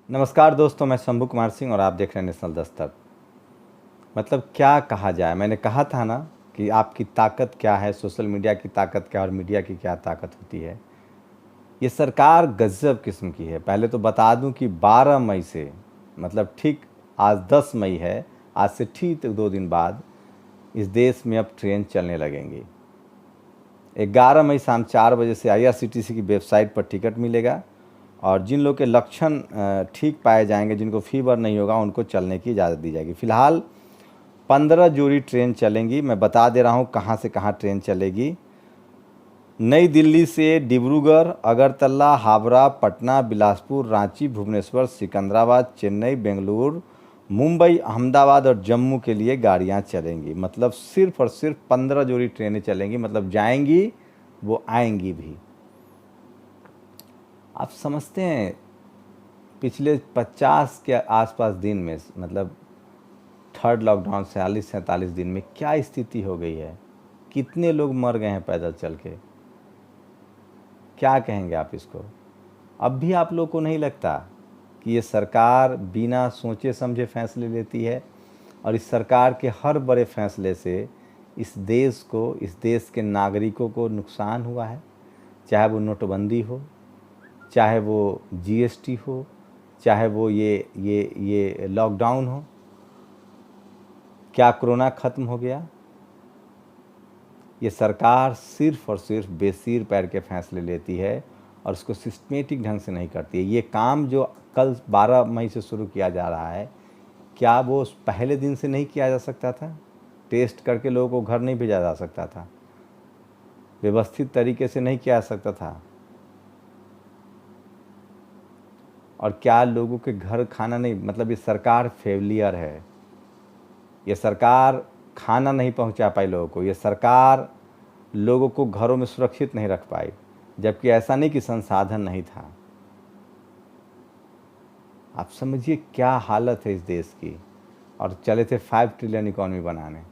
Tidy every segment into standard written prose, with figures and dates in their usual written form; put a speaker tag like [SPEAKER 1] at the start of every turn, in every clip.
[SPEAKER 1] नमस्कार दोस्तों, मैं शंभू कुमार सिंह और आप देख रहे हैं नेशनल दस्तक। मतलब क्या कहा जाए, मैंने कहा था ना कि आपकी ताकत क्या है, सोशल मीडिया की ताकत क्या और मीडिया की क्या ताकत होती है। ये सरकार गजब किस्म की है। पहले तो बता दूं कि 12 मई से, मतलब ठीक आज 10 मई है, आज से ठीक 2 दिन बाद इस देश में अब ट्रेन चलने लगेंगी। 11 मई शाम 4 बजे से IRCTC की वेबसाइट पर टिकट मिलेगा और जिन लोग के लक्षण ठीक पाए जाएंगे, जिनको फीवर नहीं होगा, उनको चलने की इजाज़त दी जाएगी। फ़िलहाल 15 जोड़ी ट्रेन चलेंगी। मैं बता दे रहा हूँ कहाँ से कहाँ ट्रेन चलेगी। नई दिल्ली से डिब्रूगढ़, अगरतला, हावड़ा, पटना, बिलासपुर, रांची, भुवनेश्वर, सिकंदराबाद, चेन्नई, बेंगलुरु, मुंबई, अहमदाबाद और जम्मू के लिए गाड़ियाँ चलेंगी। मतलब सिर्फ और सिर्फ 15 जोड़ी ट्रेनें चलेंगी। मतलब जाएंगी वो आएंगी भी। आप समझते हैं पिछले 50 के आसपास दिन में, मतलब थर्ड लॉकडाउन 46-47 दिन में क्या स्थिति हो गई है। कितने लोग मर गए हैं पैदल चल के। क्या कहेंगे आप इसको। अब भी आप लोग को नहीं लगता कि ये सरकार बिना सोचे समझे फैसले लेती है और इस सरकार के हर बड़े फैसले से इस देश को, इस देश के नागरिकों को नुकसान हुआ है। चाहे वो नोटबंदी हो, चाहे वो GST हो, चाहे वो ये लॉकडाउन हो। क्या कोरोना ख़त्म हो गया? ये सरकार सिर्फ़ और सिर्फ बेसिर पैर के फैसले लेती है और उसको सिस्टमेटिक ढंग से नहीं करती है। ये काम जो कल 12 मई से शुरू किया जा रहा है, क्या वो पहले दिन से नहीं किया जा सकता था? टेस्ट करके लोगों को घर नहीं भेजा जा सकता था? व्यवस्थित तरीके से नहीं किया जा सकता था? और क्या लोगों के घर खाना नहीं, मतलब ये सरकार फेलियर है। ये सरकार खाना नहीं पहुंचा पाई लोगों को। ये सरकार लोगों को घरों में सुरक्षित नहीं रख पाई, जबकि ऐसा नहीं कि संसाधन नहीं था। आप समझिए क्या हालत है इस देश की। और चले थे 5 ट्रिलियन इकॉनमी बनाने।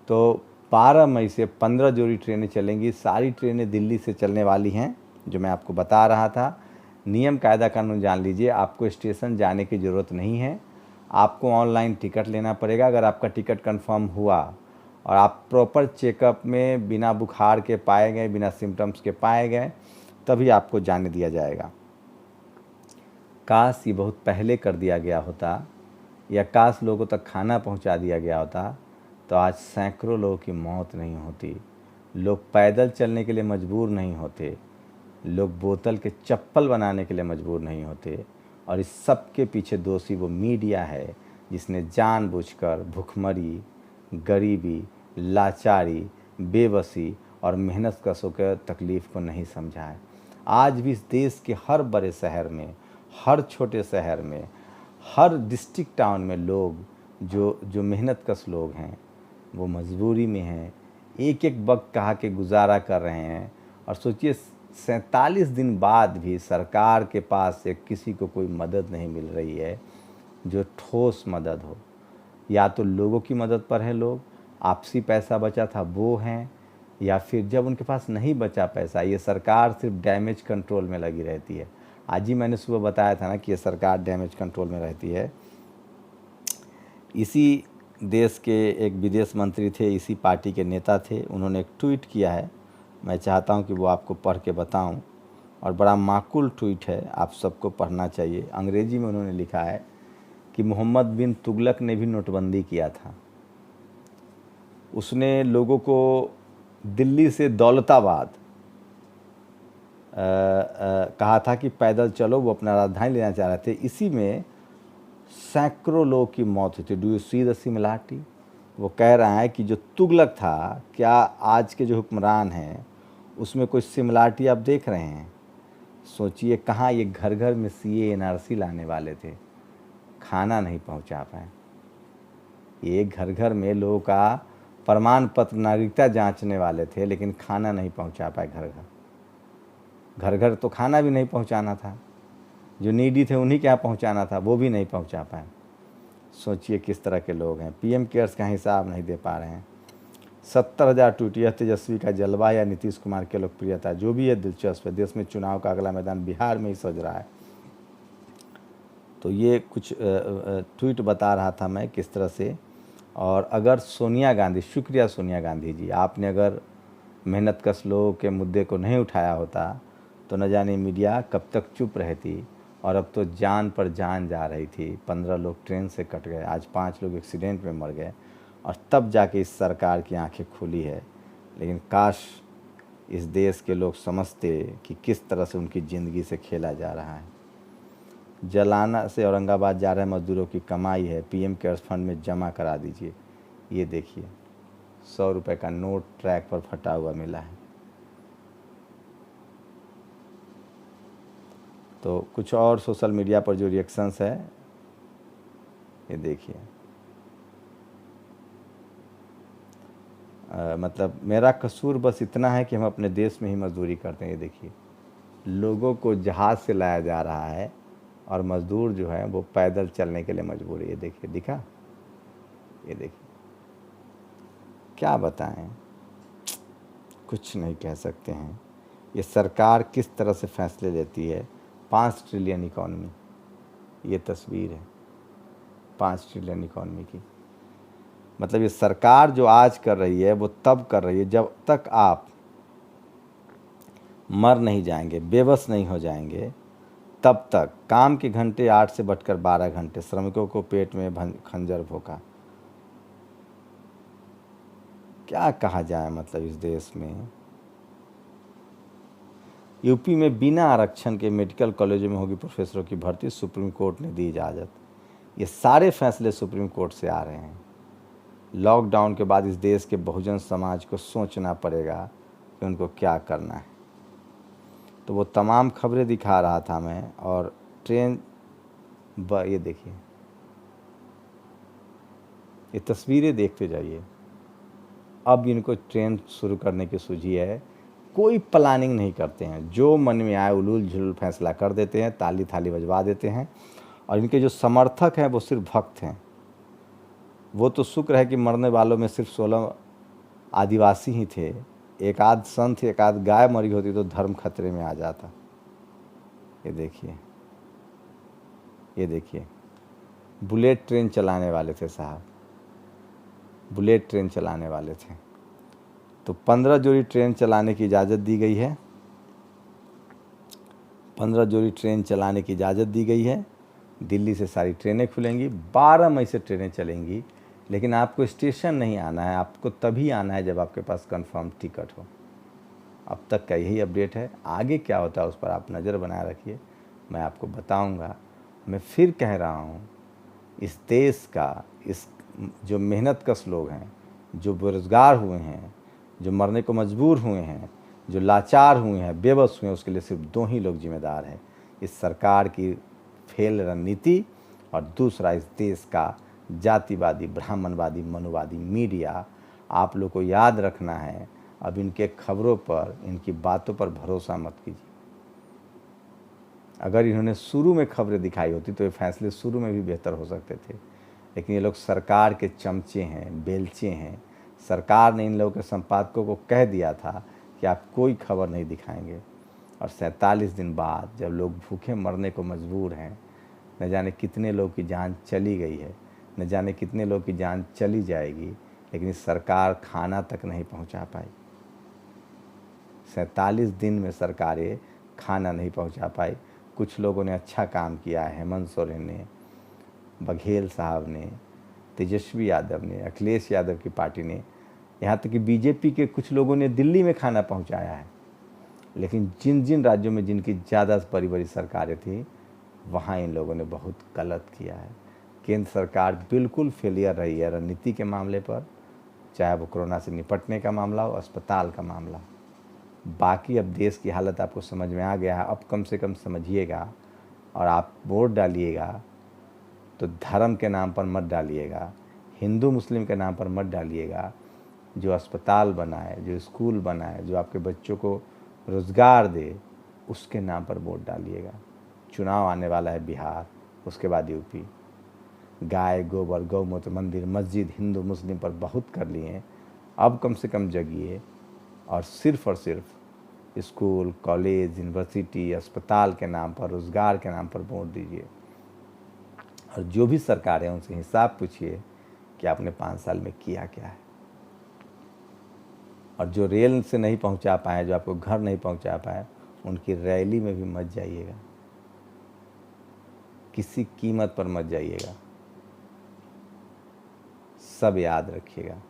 [SPEAKER 1] तो 12 मई से 15 जोड़ी ट्रेनें चलेंगी। सारी ट्रेनें दिल्ली से चलने वाली हैं, जो मैं आपको बता रहा था। नियम कायदा कानून जान लीजिए। आपको स्टेशन जाने की ज़रूरत नहीं है। आपको ऑनलाइन टिकट लेना पड़ेगा। अगर आपका टिकट कंफर्म हुआ और आप प्रॉपर चेकअप में बिना बुखार के पाए गए, बिना सिम्टम्स के पाए गए, तभी आपको जाने दिया जाएगा। काश ये बहुत पहले कर दिया गया होता, या काश लोगों तक खाना पहुंचा दिया गया होता, तो आज सैकड़ों लोगों की मौत नहीं होती। लोग पैदल चलने के लिए मजबूर नहीं होते। लोग बोतल के चप्पल बनाने के लिए मजबूर नहीं होते। और इस सब के पीछे दोषी वो मीडिया है, जिसने जानबूझकर भुखमरी, गरीबी, लाचारी, बेबसी और मेहनतकशों के तकलीफ़ को नहीं समझा है। आज भी इस देश के हर बड़े शहर में, हर छोटे शहर में, हर डिस्ट्रिक्ट टाउन में लोग जो मेहनतकश लोग हैं, वो मजबूरी में हैं। एक एक वक्त कहा के गुजारा कर रहे हैं। और सोचिए 47 दिन बाद भी सरकार के पास से किसी को कोई मदद नहीं मिल रही है, जो ठोस मदद हो। या तो लोगों की मदद पर है लोग, आपसी पैसा बचा था वो हैं, या फिर जब उनके पास नहीं बचा पैसा, ये सरकार सिर्फ डैमेज कंट्रोल में लगी रहती है। आज ही मैंने सुबह बताया था ना कि ये सरकार डैमेज कंट्रोल में रहती है। इसी देश के एक विदेश मंत्री थे, इसी पार्टी के नेता थे, उन्होंने एक ट्वीट किया है। मैं चाहता हूं कि वो आपको पढ़ के बताऊं, और बड़ा माकूल ट्वीट है, आप सबको पढ़ना चाहिए। अंग्रेजी में उन्होंने लिखा है कि मोहम्मद बिन तुगलक ने भी नोटबंदी किया था। उसने लोगों को दिल्ली से दौलताबाद कहा था कि पैदल चलो, वो अपना राजधानी लेना चाह रहे थे। इसी में सैकड़ों लोगों की मौत हुई थी। Do you see the similarity? वो कह रहा है कि जो तुगलक था, क्या आज के जो हुक्मरान हैं उसमें कोई सिमिलरिटी आप देख रहे हैं? सोचिए, कहाँ ये घर घर में CA NRC लाने वाले थे, खाना नहीं पहुंचा पाए। ये घर घर में लोगों का प्रमाण पत्र, नागरिकता जांचने वाले थे, लेकिन खाना नहीं पहुंचा पाए। घर घर घर घर तो खाना भी नहीं पहुंचाना था। जो नीडी थे उन्हीं के यहाँ पहुंचाना था, वो भी नहीं पहुंचा पाए। सोचिए किस तरह के लोग हैं। PM केयर्स का हिसाब नहीं दे पा रहे हैं। 70,000 ट्वीट। यह तेजस्वी का जलवा या नीतीश कुमार की लोकप्रियता, जो भी है दिलचस्प है। देश में चुनाव का अगला मैदान बिहार में ही सज रहा है। तो ये कुछ ट्वीट बता रहा था मैं किस तरह से। और अगर सोनिया गांधी, शुक्रिया सोनिया गांधी जी, आपने अगर मेहनतकश लोगों के मुद्दे को नहीं उठाया होता तो न जाने मीडिया कब तक चुप रहती, और अब तो जान पर जान जा रही थी। 15 लोग ट्रेन से कट गए, आज 5 लोग एक्सीडेंट में मर गए, और तब जाके इस सरकार की आंखें खुली है। लेकिन काश इस देश के लोग समझते कि किस तरह से उनकी ज़िंदगी से खेला जा रहा है। जलाना से औरंगाबाद जा रहे मजदूरों की कमाई है, पीएम केयर्स फंड में जमा करा दीजिए। ये देखिए 100 रुपये का नोट ट्रैक पर फटा हुआ मिला है। तो कुछ और सोशल मीडिया पर जो रिएक्शंस है ये देखिए। मतलब मेरा कसूर बस इतना है कि हम अपने देश में ही मजदूरी करते हैं। ये देखिए लोगों को जहाज़ से लाया जा रहा है और मज़दूर जो है वो पैदल चलने के लिए मजबूर है। ये देखिए, दिखा, ये देखिए, क्या बताएं, कुछ नहीं कह सकते हैं। ये सरकार किस तरह से फैसले लेती है। 5 ट्रिलियन इकॉनमी, ये तस्वीर है 5 ट्रिलियन इकॉनमी की। मतलब ये सरकार जो आज कर रही है वो तब कर रही है जब तक आप मर नहीं जाएंगे, बेबस नहीं हो जाएंगे, तब तक। काम के घंटे 8 से बढ़कर 12 घंटे, श्रमिकों को पेट में खंजर भोंका। क्या कहा जाए मतलब इस देश में। यूपी में बिना आरक्षण के मेडिकल कॉलेजों में होगी प्रोफेसरों की भर्ती, सुप्रीम कोर्ट ने दी इजाज़त। ये सारे फैसले सुप्रीम कोर्ट से आ रहे हैं। लॉकडाउन के बाद इस देश के बहुजन समाज को सोचना पड़ेगा कि उनको क्या करना है। तो वो तमाम खबरें दिखा रहा था मैं। और ट्रेन ये देखिए, ये तस्वीरें देखते जाइए। अब इनको ट्रेन शुरू करने की सूझी है, कोई प्लानिंग नहीं करते हैं, जो मन में आए उलूल झुलूल फैसला कर देते हैं, ताली थाली बजवा देते हैं। और इनके जो समर्थक हैं वो सिर्फ भक्त हैं। वो तो शुक्र है कि मरने वालों में सिर्फ 16 आदिवासी ही थे। एक आध संत, एक आध गाय मरी होती तो धर्म खतरे में आ जाता। ये देखिए, ये देखिए, बुलेट ट्रेन चलाने वाले थे साहब, बुलेट ट्रेन चलाने वाले थे। तो 15 जोड़ी ट्रेन चलाने की इजाज़त दी गई है। 15 जोड़ी ट्रेन चलाने की इजाज़त दी गई है। दिल्ली से सारी ट्रेनें खुलेंगी, 12 मई से ट्रेनें चलेंगी। लेकिन आपको स्टेशन नहीं आना है, आपको तभी आना है जब आपके पास कंफर्म टिकट हो। अब तक का यही अपडेट है। आगे क्या होता है उस पर आप नज़र बनाए रखिए, मैं आपको बताऊंगा। मैं फिर कह रहा हूँ, इस देश का, इस जो मेहनतकश लोग हैं, जो बेरोज़गार हुए हैं, जो मरने को मजबूर हुए हैं, जो लाचार हुए हैं, बेबस हुए हैं, उसके लिए सिर्फ 2 ही लोग जिम्मेदार हैं, इस सरकार की फेल रणनीति और दूसरा इस देश का जातिवादी, ब्राह्मणवादी, मनुवादी मीडिया। आप लोग को याद रखना है, अब इनके खबरों पर, इनकी बातों पर भरोसा मत कीजिए। अगर इन्होंने शुरू में खबरें दिखाई होती तो ये फैसले शुरू में भी बेहतर हो सकते थे। लेकिन ये लोग सरकार के चमचे हैं, बेलचे हैं। सरकार ने इन लोगों के संपादकों को कह दिया था कि आप कोई खबर नहीं दिखाएंगे, और 47 दिन बाद जब लोग भूखे मरने को मजबूर हैं, न जाने कितने लोग की जान चली गई है, न जाने कितने लोग की जान चली जाएगी, लेकिन इस सरकार खाना तक नहीं पहुंचा पाई। 47 दिन में सरकारें खाना नहीं पहुंचा पाई। कुछ लोगों ने अच्छा काम किया है, हेमंत सोरेन ने, बघेल साहब ने, तेजस्वी यादव ने, अखिलेश यादव की पार्टी ने, यहाँ तक कि बीजेपी के कुछ लोगों ने दिल्ली में खाना पहुंचाया है। लेकिन जिन जिन राज्यों में जिनकी ज़्यादा बड़ी बड़ी सरकारें थी, वहाँ इन लोगों ने बहुत गलत किया है। केंद्र सरकार बिल्कुल फेलियर रही है रणनीति के मामले पर, चाहे वो कोरोना से निपटने का मामला हो, अस्पताल का मामला। बाकी अब देश की हालत आपको समझ में आ गया है। अब कम से कम समझिएगा, और आप वोट डालिएगा तो धर्म के नाम पर मत डालिएगा, हिंदू मुस्लिम के नाम पर मत डालिएगा। जो अस्पताल बनाए, जो स्कूल बनाए, जो आपके बच्चों को रोज़गार दे, उसके नाम पर वोट डालिएगा। चुनाव आने वाला है बिहार, उसके बाद यूपी। गाय गोबर, गौमूत्र, मंदिर मस्जिद हिंदू मुस्लिम पर बहुत कर लिए हैं। अब कम से कम जगिए और सिर्फ़ स्कूल, कॉलेज, यूनिवर्सिटी, अस्पताल के नाम पर, रोज़गार के नाम पर वोट दीजिए। और जो भी सरकार है उनसे हिसाब पूछिए कि आपने 5 साल में किया क्या है। और जो रेल से नहीं पहुंचा पाए, जो आपको घर नहीं पहुंचा पाए, उनकी रैली में भी मत जाइएगा, किसी कीमत पर मत जाइएगा। सब याद रखिएगा,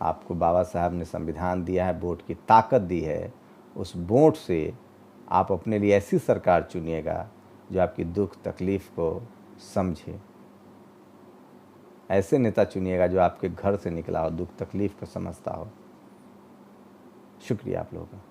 [SPEAKER 1] आपको बाबा साहब ने संविधान दिया है, वोट की ताकत दी है। उस वोट से आप अपने लिए ऐसी सरकार चुनिएगा जो आपकी दुख तकलीफ़ को समझे। ऐसे नेता चुनिएगा जो आपके घर से निकला हो, दुख तकलीफ़ को समझता हो। शुक्रिया आप लोगों का।